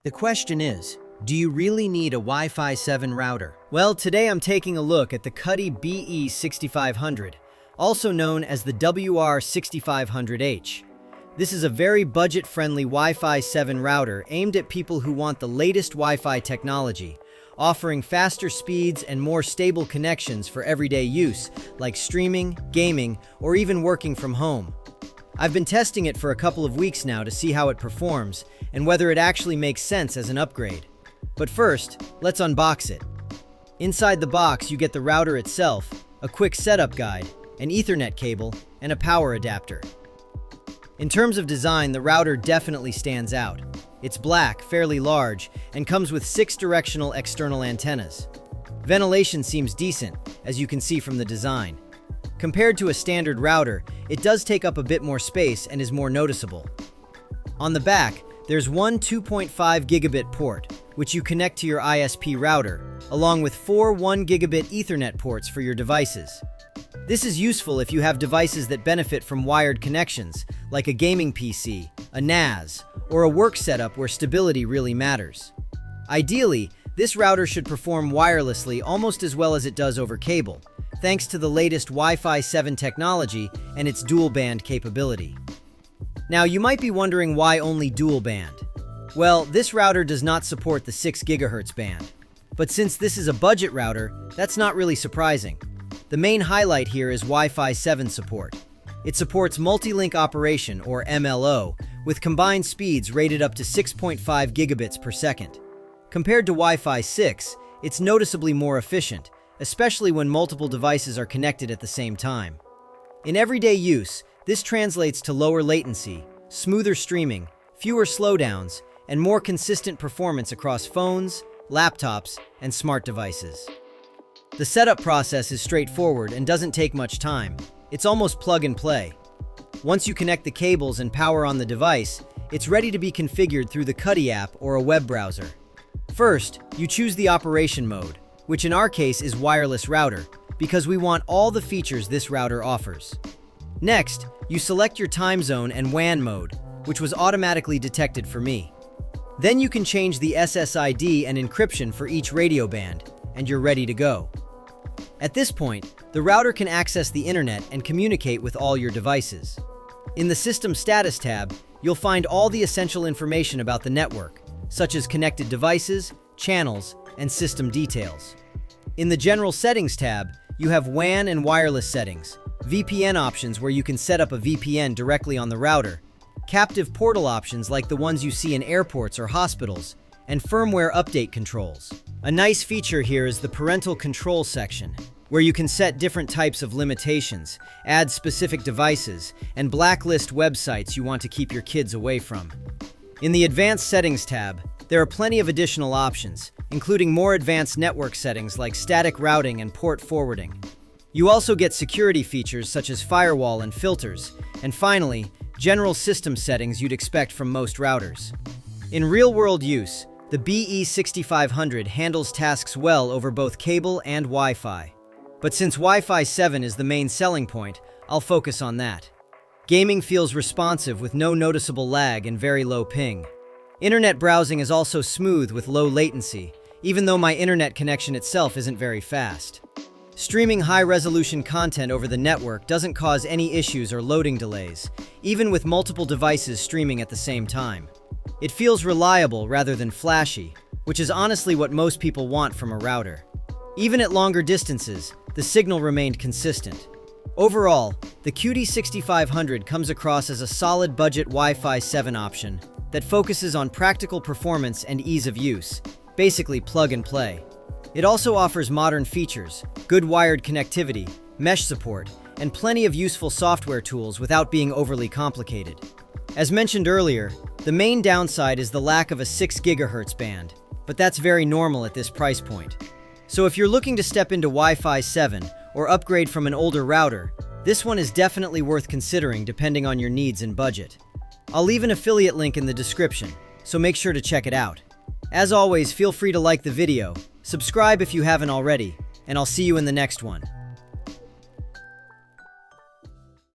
The question is, do you really need a Wi-Fi 7 router? Well, today I'm taking a look at the Cudy BE6500, also known as the WR6500H. This is a very budget-friendly Wi-Fi 7 router aimed at people who want the latest Wi-Fi technology, offering faster speeds and more stable connections for everyday use, like streaming, gaming, or even working from home. I've been testing it for a couple of weeks now to see how it performs and whether it actually makes sense as an upgrade. But first, let's unbox it. Inside the box, you get the router itself, a quick setup guide, an Ethernet cable, and a power adapter. In terms of design, the router definitely stands out. It's black, fairly large, and comes with 6 directional external antennas. Ventilation seems decent, as you can see from the design. Compared to a standard router, it does take up a bit more space and is more noticeable. On the back, there's one 2.5 gigabit port, which you connect to your ISP router, along with 4 1 gigabit Ethernet ports for your devices. This is useful if you have devices that benefit from wired connections, like a gaming PC, a NAS, or a work setup where stability really matters. Ideally, this router should perform wirelessly almost as well as it does over cable, thanks to the latest Wi-Fi 7 technology and its dual-band capability. Now, you might be wondering why only dual-band. Well, this router does not support the 6 GHz band. But since this is a budget router, that's not really surprising. The main highlight here is Wi-Fi 7 support. It supports multi-link operation, or MLO, with combined speeds rated up to 6.5 gigabits per second. Compared to Wi-Fi 6, it's noticeably more efficient, especially when multiple devices are connected at the same time. In everyday use, this translates to lower latency, smoother streaming, fewer slowdowns, and more consistent performance across phones, laptops, and smart devices. The setup process is straightforward and doesn't take much time. It's almost plug and play. Once you connect the cables and power on the device, it's ready to be configured through the Cudy app or a web browser. First, you choose the operation mode, which in our case is wireless router, because we want all the features this router offers. Next, you select your time zone and WAN mode, which was automatically detected for me. Then you can change the SSID and encryption for each radio band, and you're ready to go. At this point, the router can access the internet and communicate with all your devices. In the System Status tab, you'll find all the essential information about the network, such as connected devices, channels, and system details. In the General Settings tab, you have WAN and wireless settings, VPN options where you can set up a VPN directly on the router, captive portal options like the ones you see in airports or hospitals, and firmware update controls. A nice feature here is the Parental Control section, where you can set different types of limitations, add specific devices, and blacklist websites you want to keep your kids away from. In the Advanced Settings tab, there are plenty of additional options, including more advanced network settings like static routing and port forwarding. You also get security features such as firewall and filters, and finally, general system settings you'd expect from most routers. In real-world use, the BE6500 handles tasks well over both cable and Wi-Fi. But since Wi-Fi 7 is the main selling point, I'll focus on that. Gaming feels responsive with no noticeable lag and very low ping. Internet browsing is also smooth with low latency, even though my internet connection itself isn't very fast. Streaming high-resolution content over the network doesn't cause any issues or loading delays, even with multiple devices streaming at the same time. It feels reliable rather than flashy, which is honestly what most people want from a router. Even at longer distances, the signal remained consistent. Overall, the Cudy 6500 comes across as a solid budget Wi-Fi 7 option that focuses on practical performance and ease of use, basically plug and play. It also offers modern features, good wired connectivity, mesh support, and plenty of useful software tools without being overly complicated. As mentioned earlier, the main downside is the lack of a 6 GHz band, but that's very normal at this price point. So if you're looking to step into Wi-Fi 7 or upgrade from an older router, this one is definitely worth considering depending on your needs and budget. I'll leave an affiliate link in the description, so make sure to check it out. As always, feel free to like the video, subscribe if you haven't already, and I'll see you in the next one.